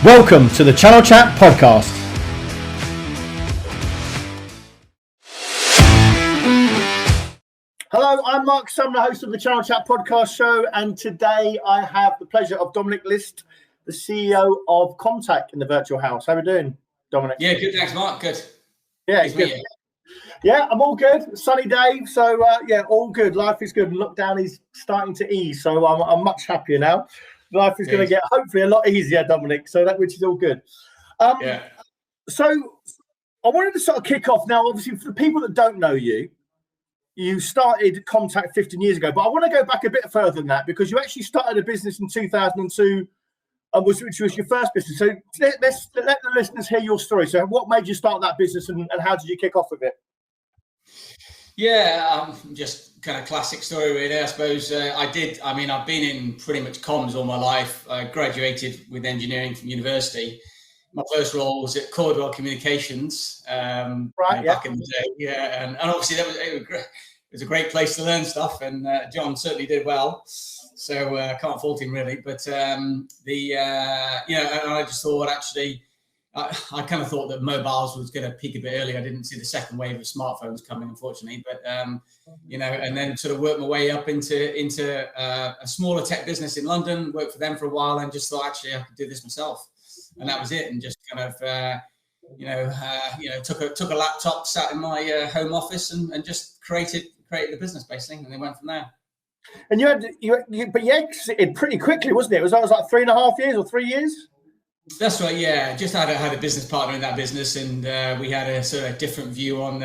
Welcome to the Channel Chat podcast. Hello, I'm Marc Sumner, host of the Channel Chat podcast show, and today I have the pleasure of Dominic List, the CEO of Comtact in the virtual house. How are we doing, Dominic? Yeah, good. Thanks, Mark. Good. Yeah, good. Yeah, I'm all good. Sunny day, so all good. Life is good. Lockdown is starting to ease, so I'm much happier now. Life is going to get hopefully a lot easier, Dominic. So which is all good. So I wanted to sort of kick off now. Obviously, for the people that don't know you, you started Comtact 15 years ago, but I want to go back a bit further than that because you actually started a business in 2002, which was your first business. So let the listeners hear your story. So what made you start that business and how did you kick off with it? Yeah, just kind of classic story, really. I suppose I've been in pretty much comms all my life. I graduated with engineering from university. My first role was at Cordwell Communications back in the day. Yeah, and obviously it was a great place to learn stuff, and John certainly did well. So can't fault him really. But and I just thought actually. I kind of thought that mobiles was going to peak a bit early. I didn't see the second wave of smartphones coming, unfortunately. But and then sort of worked my way up into a smaller tech business in London. Worked for them for a while, and just thought actually I could do this myself, and that was it. And just kind of took a laptop, sat in my home office, and just created the business basically, and then went from there. And you exited pretty quickly, wasn't it? It was like 3.5 years or 3 years. That's right. Yeah, just had a business partner in that business, and we had a sort of different view on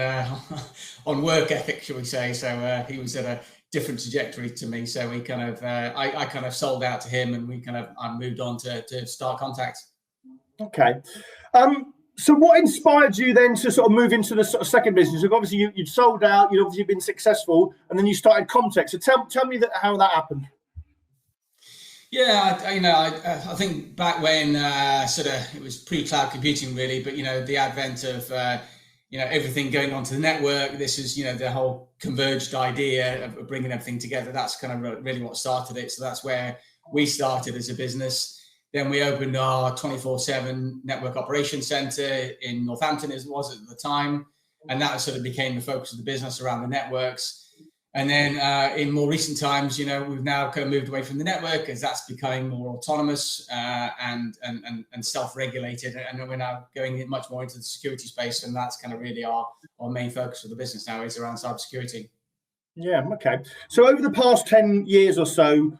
work ethic, shall we say? So he was at a different trajectory to me. So we kind of I kind of sold out to him, and I moved on to start Comtacts. Okay. So what inspired you then to sort of move into the sort of second business? Obviously you'd sold out, you'd obviously been successful, and then you started Comtacts. So tell me how that happened. Yeah, I think back when it was pre-cloud computing really, but the advent of everything going onto the network. This is the whole converged idea of bringing everything together. That's kind of really what started it. So that's where we started as a business. Then we opened our 24/7 network operations center in Northampton, as it was at the time, and that sort of became the focus of the business around the networks. And then in more recent times, we've now kind of moved away from the network as that's becoming more autonomous and self-regulated. And then we're now going much more into the security space. And that's kind of really our main focus of the business now is around cybersecurity. Yeah, okay. So over the past 10 years or so,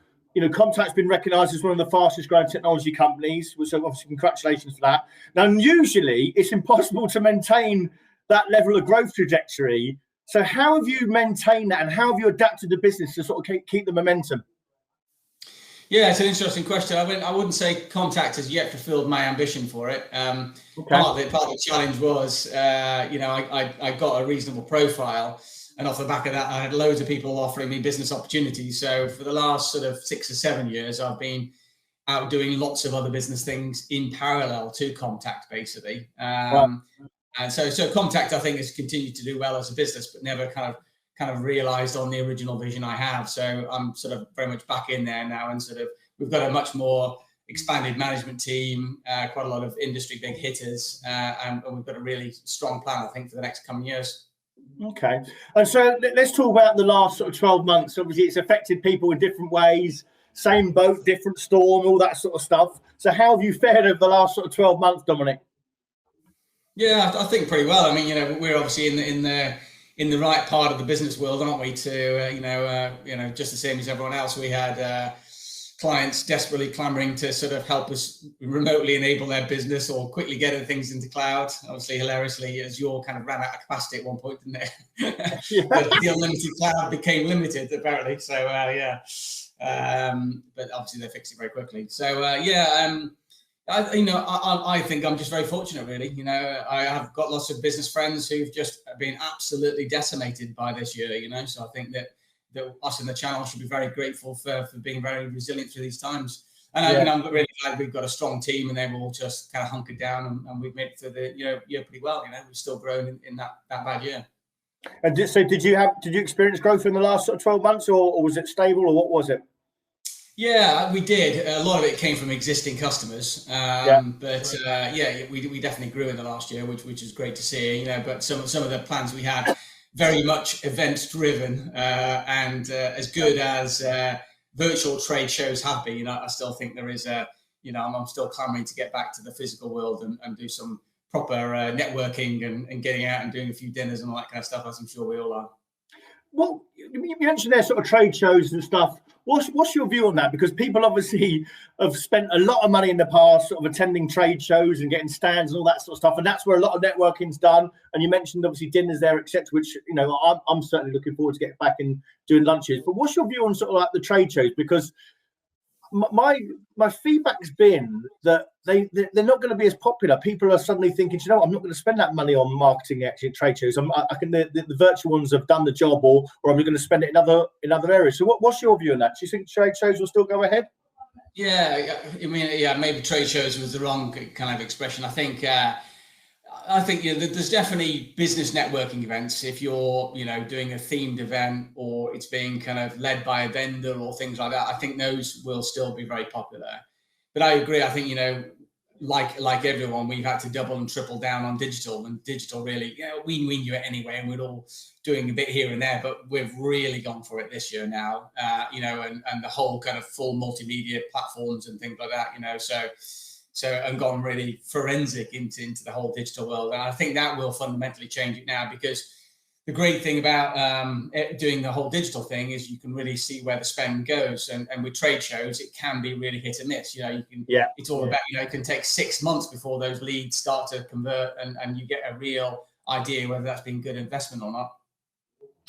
Comtact's been recognised as one of the fastest growing technology companies. So obviously, congratulations for that. Now, usually it's impossible to maintain that level of growth trajectory. So how have you maintained that and how have you adapted the business to sort of keep the momentum? Yeah, it's an interesting question. I wouldn't say Comtact has yet fulfilled my ambition for it. Part of the challenge was, I got a reasonable profile, and off the back of that, I had loads of people offering me business opportunities. So for the last sort of 6 or 7 years, I've been out doing lots of other business things in parallel to Comtact, basically. And so Comtact, I think, has continued to do well as a business, but never kind of realised on the original vision I have. So I'm sort of very much back in there now, and sort of we've got a much more expanded management team, quite a lot of industry big hitters, and we've got a really strong plan, I think, for the next coming years. Okay, and so let's talk about the last sort of 12 months. Obviously, it's affected people in different ways. Same boat, different storm, all that sort of stuff. So how have you fared over the last sort of 12 months, Dominic? Yeah, I think pretty well. I mean, we're obviously in the right part of the business world, aren't we? To just the same as everyone else, we had clients desperately clamoring to sort of help us remotely enable their business or quickly get things into cloud. Obviously, hilariously, Azure kind of ran out of capacity at one point, didn't it? The unlimited cloud became limited, apparently. So but obviously they fixed it very quickly. So I think I'm just very fortunate, really. I have got lots of business friends who've just been absolutely decimated by this year, So I think that us in the channel should be very grateful for being very resilient through these times. And I'm really glad we've got a strong team, and they've all just kind of hunkered down, and we've made it through the year pretty well. We've still grown in that bad year. And so did you experience growth in the last sort of 12 months, or was it stable, or what was it? Yeah, we did. A lot of it came from existing customers, but we definitely grew in the last year, which is great to see. But some of the plans we had, very much event driven, and as good as virtual trade shows have been, I still think there is I'm still clamoring to get back to the physical world and do some proper networking and getting out and doing a few dinners and all that kind of stuff, as I'm sure we all are. Well, you mentioned their sort of trade shows and stuff. What's your view on that? Because people obviously have spent a lot of money in the past sort of attending trade shows and getting stands and all that sort of stuff, and that's where a lot of networking's done. And you mentioned obviously dinners there, etc., which I'm certainly looking forward to getting back and doing lunches. But what's your view on sort of like the trade shows? Because my feedback's been that they're not going to be as popular. People are suddenly thinking, I'm not going to spend that money on marketing actually at trade shows. The virtual ones have done the job, or I'm going to spend it in other areas. So what's your view on that? Do you think trade shows will still go ahead? Yeah, I mean, maybe trade shows was the wrong kind of expression. I think there's definitely business networking events. If you're, doing a themed event or it's being kind of led by a vendor or things like that, I think those will still be very popular. But I agree. I think, like everyone, we've had to double and triple down on digital, and digital really, we knew it anyway, and we're all doing a bit here and there, but we've really gone for it this year now, and the whole kind of full multimedia platforms and things like that, so and gone really forensic into the whole digital world. And I think that will fundamentally change it now, because the great thing about doing the whole digital thing is you can really see where the spend goes. And with trade shows, it can be really hit and miss. It's all about, it can take 6 months before those leads start to convert and you get a real idea whether that's been good investment or not.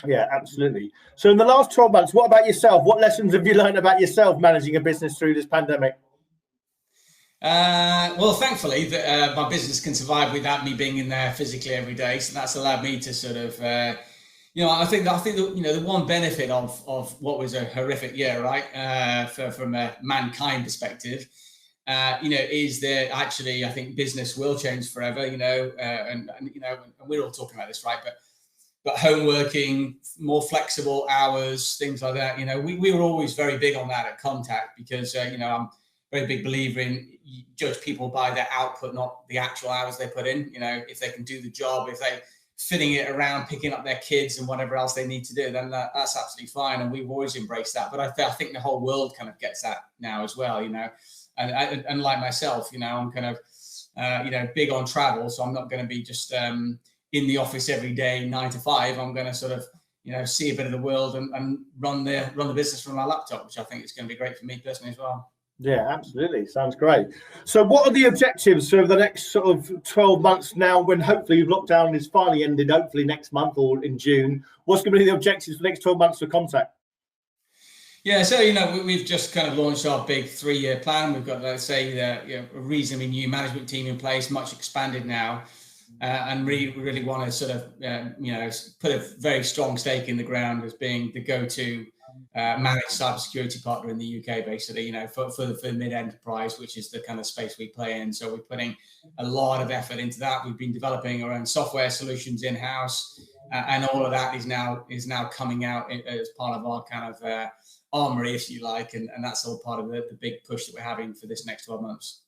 Yeah, absolutely. So in the last 12 months, what about yourself? What lessons have you learned about yourself managing a business through this pandemic? Well, thankfully, my business can survive without me being in there physically every day. So that's allowed me to sort of, I think the one benefit of what was a horrific year, right, from a mankind perspective, is that actually I think business will change forever, and we're all talking about this, right? But home working, more flexible hours, things like that. We were always very big on that at Comtact, because I'm a very big believer in you judge people by their output, not the actual hours they put in. If they can do the job, if they fitting it around picking up their kids and whatever else they need to do, then that's absolutely fine. And we've always embraced that. But I think the whole world kind of gets that now as well, and like myself, I'm kind of, big on travel. So I'm not going to be just in the office every day, 9 to 5. I'm going to sort of, see a bit of the world and run the business from my laptop, which I think is going to be great for me personally as well. Yeah, absolutely. Sounds great. So what are the objectives for the next sort of 12 months now, when hopefully lockdown is finally ended, hopefully next month or in June? What's going to be the objectives for the next 12 months for Comtact? Yeah, so, we've just kind of launched our big 3-year plan. We've got, let's say, a reasonably new management team in place, much expanded now, and really want to sort of, put a very strong stake in the ground as being the go-to managed cybersecurity partner in the UK, basically, for the mid-enterprise, which is the kind of space we play in. So we're putting a lot of effort into that. We've been developing our own software solutions in-house, and all of that is now coming out as part of our kind of armory, if you like, and that's all part of the big push that we're having for this next 12 months.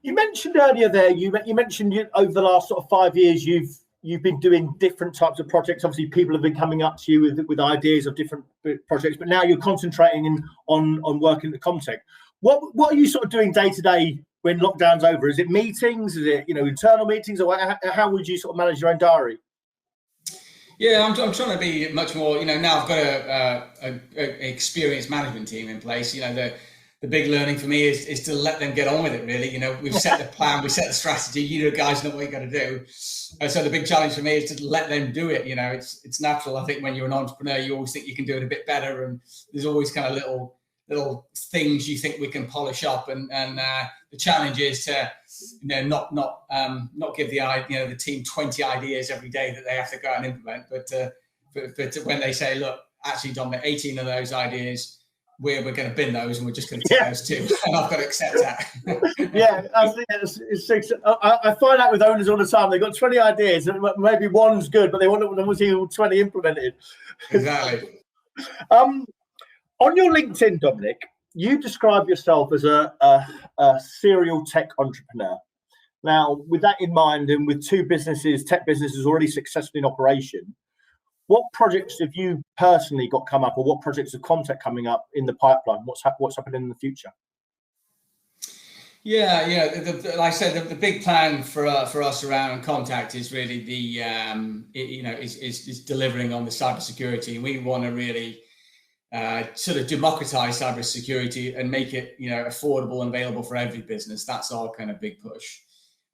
You mentioned earlier there, you mentioned over the last sort of 5 years, you've been doing different types of projects. Obviously, people have been coming up to you with ideas of different projects, but now you're concentrating on working at Comtact. What are you sort of doing day to day when lockdown's over? Is it meetings? Is it internal meetings, or how would you sort of manage your own diary? Yeah, I'm trying to be much more. Now I've got a experienced management team in place. The big learning for me is to let them get on with it, really. We've set the plan, we set the strategy, guys know what you got to do. So the big challenge for me is to let them do it. It's natural. I think when you're an entrepreneur, you always think you can do it a bit better. And there's always kind of little things you think we can polish up. And the challenge is to, not give the team 20 ideas every day that they have to go out and implement. But when they say, look, actually, Dominic, 18 of those ideas, we're going to bin those, and we're just going to take those 2, and I've got to accept that. Yeah, I find out with owners all the time. They've got 20 ideas, and maybe one's good, but they want them to see all 20 implemented. Exactly. On your LinkedIn, Dominic, you describe yourself as a serial tech entrepreneur. Now, with that in mind, and with two tech businesses already successfully in operation, what projects have you personally got come up, or what projects of Comtact coming up in the pipeline? What's happening in the future? Yeah. Like I said, the big plan for us around Comtact is really is delivering on the cybersecurity. We want to really sort of democratize cybersecurity and make it affordable and available for every business. That's our kind of big push.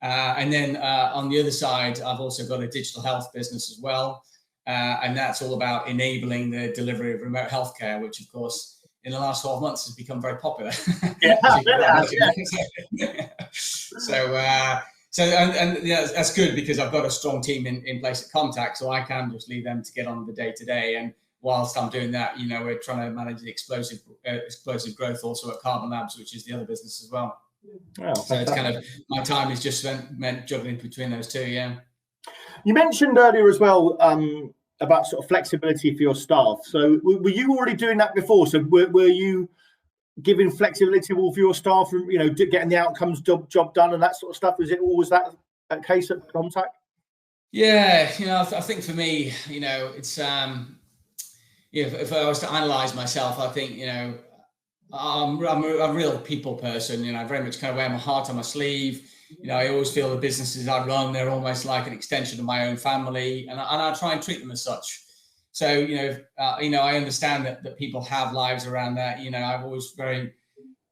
And then on the other side, I've also got a digital health business as well, and that's all about enabling the delivery of remote healthcare, which of course in the last 12 months has become very popular. Yeah. So that's good, because I've got a strong team in place at Comtact, so I can just leave them to get on the day to day. And whilst I'm doing that, we're trying to manage the explosive growth also at Carbon Labs, which is the other business as well. Oh, so it's kind of, my time is just meant juggling between those two. Yeah. You mentioned earlier as well about sort of flexibility for your staff. So were you already doing that before? So were you giving flexibility for your staff, from getting the outcomes job done and that sort of stuff? Was it always that case at Comtact? Yeah, I think for me, it's if I was to analyze myself, I think I'm a real people person. I very much kind of wear my heart on my sleeve. I always feel the businesses I run, they're almost like an extension of my own family, and I try and treat them as such. So, I understand that people have lives around that. I'm always very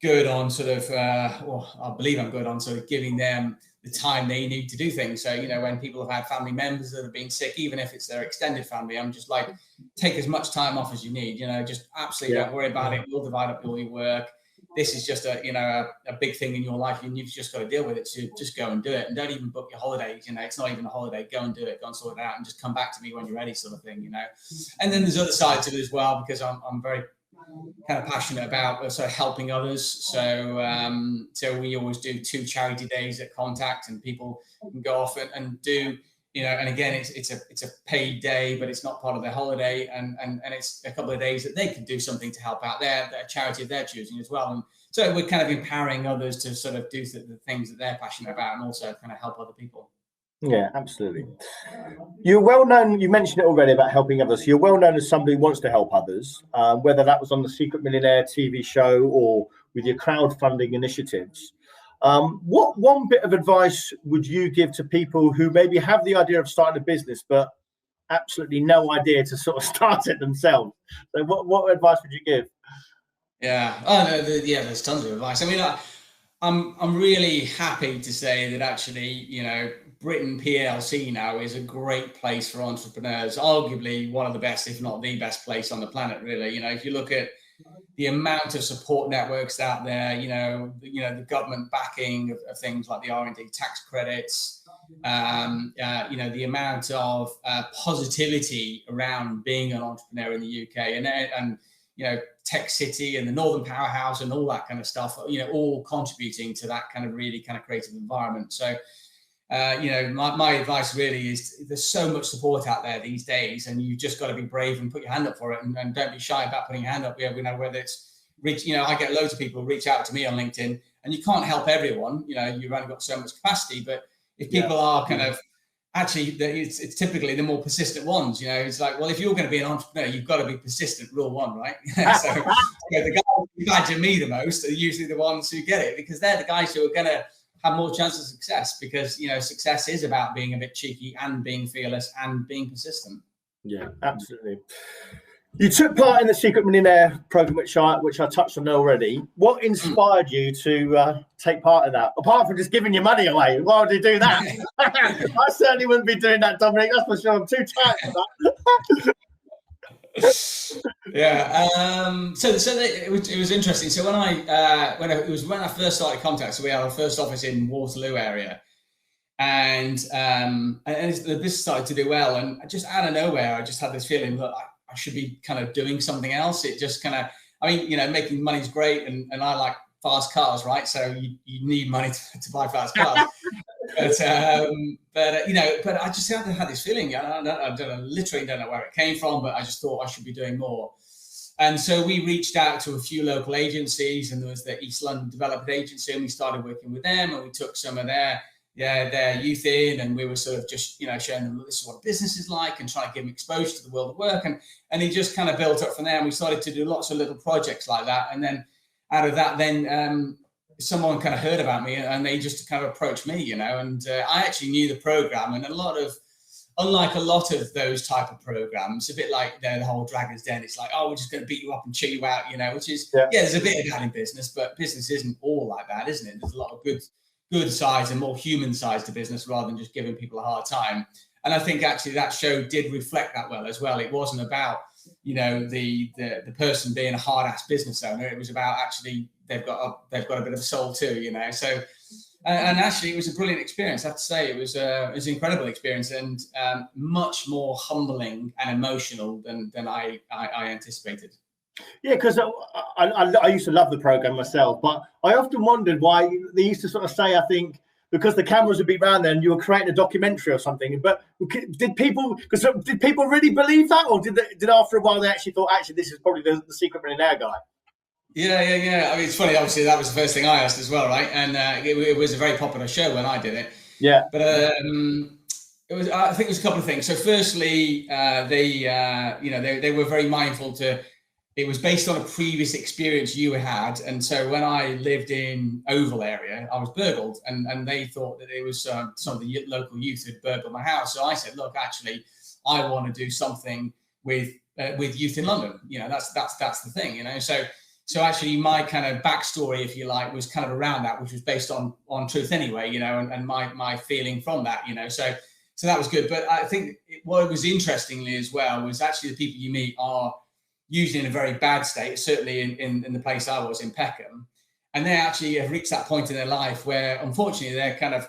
good on sort of, I believe I'm good on sort of giving them the time they need to do things. So, when people have had family members that have been sick, even if it's their extended family, I'm just like, take as much time off as you need, just absolutely don't worry about it. We'll divide up all your work. This is just a big thing in your life, and you've just got to deal with it. So just go and do it, and don't even book your holidays. It's not even a holiday. Go and do it. Go and sort it out, and just come back to me when you're ready, sort of thing. And then there's other sides of it as well, because I'm very kind of passionate about sort of helping others. So we always do 2 charity days at Comtact, and people can go off and do. And again, it's a paid day, but it's not part of their holiday, and it's a couple of days that they can do something to help out their charity of their choosing as well. And so we're kind of empowering others to sort of do the things that they're passionate about, and also kind of help other people. Yeah, absolutely. You're well known. You mentioned it already about helping others. You're well known as somebody who wants to help others, whether that was on the Secret Millionaire TV show or with your crowdfunding initiatives. What one bit of advice would you give to people who maybe have the idea of starting a business but absolutely no idea to sort of start it themselves? So what advice would you give? Yeah. Oh no. There's tons of advice. I mean, I'm really happy to say that actually, Britain PLC now is a great place for entrepreneurs. Arguably one of the best, if not the best place on the planet, really. If you look at the amount of support networks out there, the government backing of things like the R&D tax credits, the amount of positivity around being an entrepreneur in the UK, and Tech City and the Northern Powerhouse and all that kind of stuff, all contributing to that kind of really kind of creative environment. So, my advice really is there's so much support out there these days, and you've just got to be brave and put your hand up for it, and don't be shy about putting your hand up. Whether it's I get loads of people reach out to me on LinkedIn, and you can't help everyone. You've only got so much capacity, but if people are kind of actually, it's typically the more persistent ones. It's like, well, if you're going to be an entrepreneur, you've got to be persistent, rule one, right? So the guys who badger me the most are usually the ones who get it, because they're the guys who are going to have more chance of success, because success is about being a bit cheeky and being fearless and being persistent. Yeah, absolutely. You took part in the Secret Millionaire program, which I touched on already. What inspired you to take part in that? Apart from just giving your money away, why would you do that? I certainly wouldn't be doing that, Dominic. That's for sure. I'm too tight for that. Yeah. So it was interesting. So when I first started Comtact, so we had our first office in Waterloo area, and the business started to do well, and just out of nowhere, I just had this feeling that I should be kind of doing something else. It just kind of, making money is great, and I like fast cars, right? So you need money to buy fast cars. But I just had this feeling. I literally don't know where it came from, but I just thought I should be doing more. And so we reached out to a few local agencies, and there was the East London Development Agency, and we started working with them, and we took some of their youth in, and we were sort of just, showing them this is what business is like and trying to give them exposure to the world of work. And it just kind of built up from there. And we started to do lots of little projects like that. And then out of that, then someone kind of heard about me, and they just kind of approached me, and I actually knew the program, and unlike a lot of those type of programs, a bit like the whole Dragon's Den, it's like, oh, we're just going to beat you up and chew you out, which is, there's a bit of that in business, but business isn't all like that, isn't it? There's a lot of good sides and more human sides to business rather than just giving people a hard time. And I think actually that show did reflect that well as well. It wasn't about, the person being a hard ass business owner. It was about actually they've got a bit of a soul too, So, and actually it was a brilliant experience. I have to say it was an incredible experience, and much more humbling and emotional than I anticipated. Yeah, because I used to love the program myself, but I often wondered why they used to sort of say, I think, because the cameras would be around there and you were creating a documentary or something. But did people really believe that, or did after a while they actually thought, actually, this is probably the secret millionaire guy? Yeah. I mean, it's funny. Obviously, that was the first thing I asked as well, right? And it was a very popular show when I did it. Yeah. But I think it was a couple of things. So, firstly, they were very mindful to. It was based on a previous experience you had, and so when I lived in Oval area, I was burgled, and they thought that it was some of the local youth had burgled my house. So I said, look, actually, I want to do something with youth in London. That's the thing. So actually, my kind of backstory, if you like, was kind of around that, which was based on truth anyway. And my feeling from that. So that was good. But I think what was interestingly as well was actually the people you meet are usually in a very bad state, certainly in the place I was in Peckham. And they actually have reached that point in their life where, unfortunately, they're kind of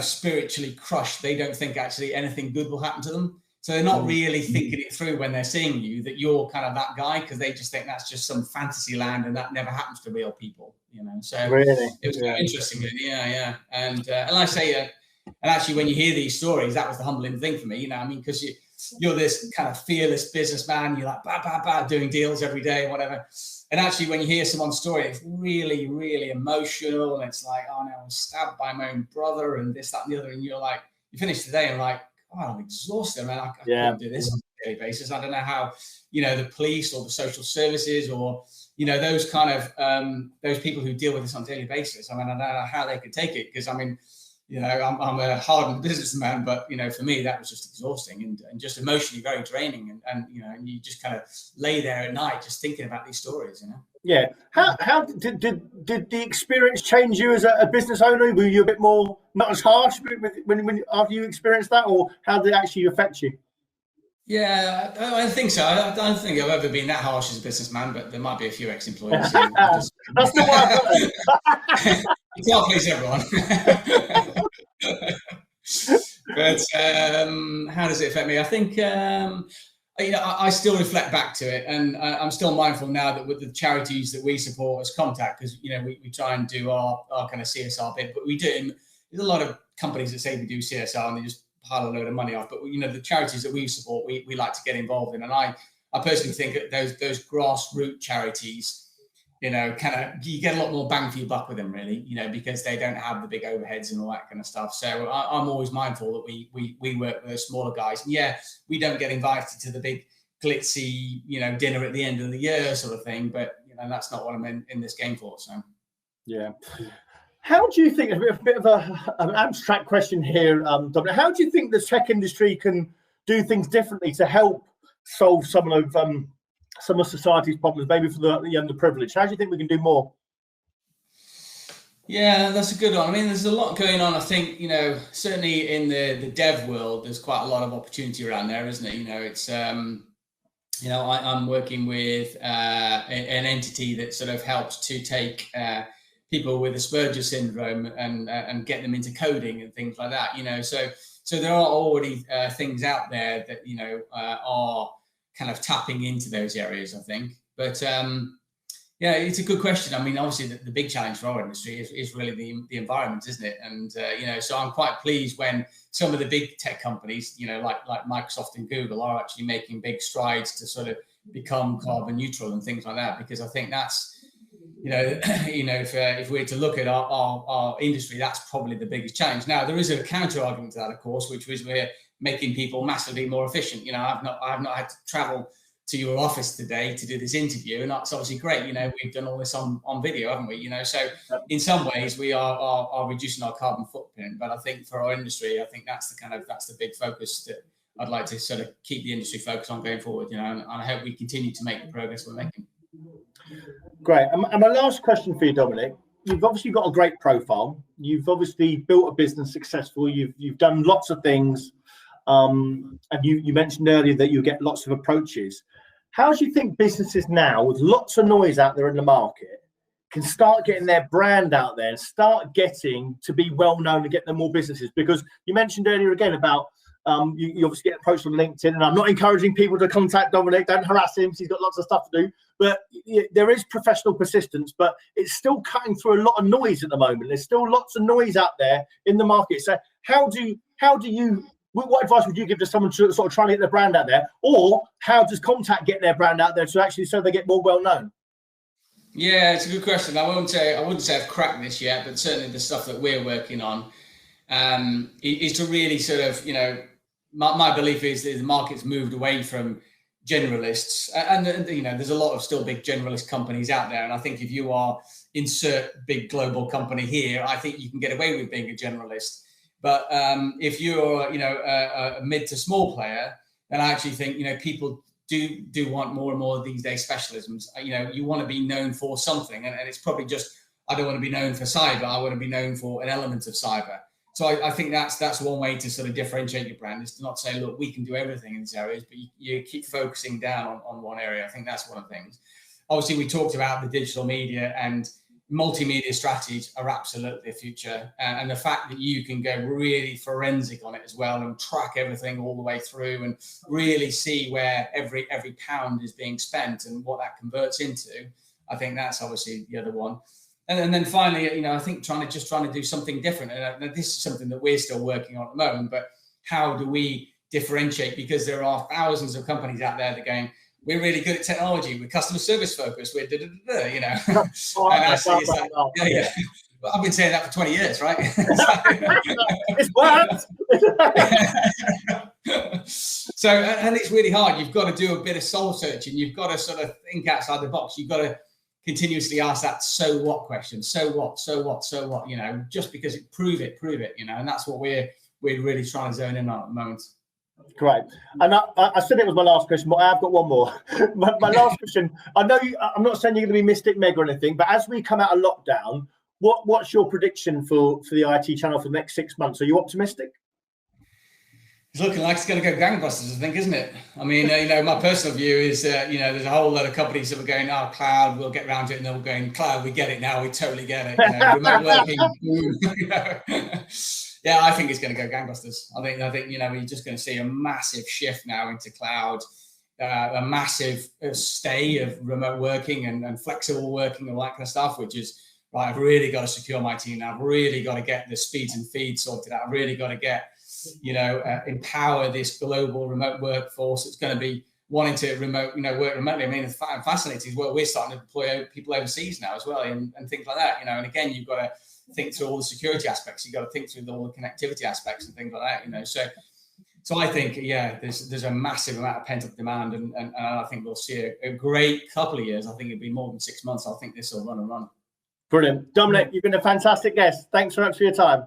spiritually crushed. They don't think actually anything good will happen to them. So they're not really thinking it through when they're seeing you, that you're kind of that guy, because they just think that's just some fantasy land and that never happens to real people, So really? It was quite interesting. Yeah. And I say, and actually when you hear these stories, that was the humbling thing for me, because you're this kind of fearless businessman. You're like, doing deals every day, whatever. And actually, when you hear someone's story, it's really, really emotional. And it's like, oh no, I was stabbed by my own brother and this, that, and the other. And you're like, you finish the day and like, oh, I'm exhausted, man. I can't do this on a daily basis. I don't know how, the police or the social services or, those kind of, those people who deal with this on a daily basis. I mean, I don't know how they could take it, because I mean, I'm a hardened businessman, but for me that was just exhausting and just emotionally very draining, and you just kind of lay there at night just thinking about these stories. Yeah. How did the experience change you as a business owner? Were you a bit more not as harsh when after you experienced that, or how did it actually affect you? Yeah, I think so. I don't think I've ever been that harsh as a businessman, but there might be a few ex-employees. That's the one. You can't please everyone. But how does it affect me? I think I still reflect back to it, and I'm still mindful now that with the charities that we support as Comtact, because we try and do our kind of CSR bit, but we do. There's a lot of companies that say we do CSR and they just pile a load of money off, but the charities that we support, we like to get involved in, and I personally think that those grassroots charities, you get a lot more bang for your buck with them, really, because they don't have the big overheads and all that kind of stuff. So I'm always mindful that we work with those smaller guys, and we don't get invited to the big glitzy, dinner at the end of the year sort of thing, but that's not what I'm in this game for. So yeah. How do you think, a bit of an abstract question here, Dominic, how do you think the tech industry can do things differently to help solve some of society's problems, maybe for the underprivileged? How do you think we can do more? Yeah, that's a good one. I mean, there's a lot going on. I think, certainly in the dev world, there's quite a lot of opportunity around there, isn't it? It's, I'm working with an entity that sort of helps to take people with Asperger's syndrome and get them into coding and things like that, So there are already things out there that, are kind of tapping into those areas, I think. But it's a good question. I mean, obviously the big challenge for our industry is really the environment, isn't it? And, so I'm quite pleased when some of the big tech companies, like Microsoft and Google are actually making big strides to sort of become carbon neutral and things like that, because I think that's, if we're to look at our industry, that's probably the biggest challenge. Now, there is a counter argument to that, of course, which was we're making people massively more efficient. I've not had to travel to your office today to do this interview, and that's obviously great. We've done all this on video, haven't we? So in some ways we are reducing our carbon footprint, but I think for our industry, I think that's the big focus that I'd like to sort of keep the industry focused on going forward. And I hope we continue to make the progress we're making. Great. And my last question for you, Dominic. You've obviously got a great profile. You've obviously built a business successful. You've done lots of things. And you mentioned earlier that you get lots of approaches. How do you think businesses now, with lots of noise out there in the market, can start getting their brand out there and start getting to be well known and get them more businesses? Because you mentioned earlier again about you obviously get approached on LinkedIn, and I'm not encouraging people to contact Dominic. Don't harass him. He's got lots of stuff to do. But there is professional persistence, but it's still cutting through a lot of noise at the moment. There's still lots of noise out there in the market. So how do you? What advice would you give to someone to sort of trying to get their brand out there, or how does Comtact get their brand out there to actually so they get more well known? Yeah, it's a good question. I wouldn't say I've cracked this yet, but certainly the stuff that we're working on is to really sort of, my belief is that the market's moved away from generalists, and there's a lot of still big generalist companies out there, and I think if you are insert big global company here, I think you can get away with being a generalist. But if you're, a mid to small player, then I actually think, people do want more and more these days specialisms. You want to be known for something, and it's probably just, I don't want to be known for cyber. I want to be known for an element of cyber. So I think that's one way to sort of differentiate your brand, is to not say, look, we can do everything in these areas, but you keep focusing down on one area. I think that's one of the things. Obviously, we talked about the digital media, and multimedia strategies are absolutely the future, and the fact that you can go really forensic on it as well and track everything all the way through and really see where every pound is being spent and what that converts into, I think that's obviously the other one. And then finally, I think trying to do something different, and this is something that we're still working on at the moment, but how do we differentiate? Because there are thousands of companies out there that are going, we're really good at technology, we're customer service focused, we're and actually, well, I've been saying that for 20 years, right? It's worked. So, and it's really hard. You've got to do a bit of soul searching. You've got to sort of think outside the box. You've got to continuously ask that so what question. So what? Just because prove it, and that's what we're really trying to zone in on at the moment. Great. And I said it was my last question, but I've got one more. my last question, I know I'm not saying you're going to be Mystic Meg or anything, but as we come out of lockdown, what's your prediction for the IT channel for the next 6 months? Are you optimistic? It's looking like it's going to go gangbusters, I think, isn't it? I mean, my personal view is, there's a whole lot of companies that were going, cloud, we'll get around to it, and they're going, cloud, we get it now, we totally get it. Remote working. Yeah, I think it's going to go gangbusters. I think we're just going to see a massive shift now into cloud, a massive stay of remote working and flexible working and all that kind of stuff, which is, right, I've really got to secure my team now. I've really got to get the speeds and feeds sorted out. I've really got to get, empower this global remote workforce that's going to be wanting to work remotely. I mean, it's fascinating what we're starting to deploy people overseas now as well, and things like that, and again, you've got to think through all the security aspects. You've got to think through all the connectivity aspects and things like that, So I think, there's a massive amount of pent-up demand, and I think we'll see a great couple of years. I think it'll be more than 6 months. I think this will run and run. Brilliant. Dominic, you've been a fantastic guest. Thanks so much for your time.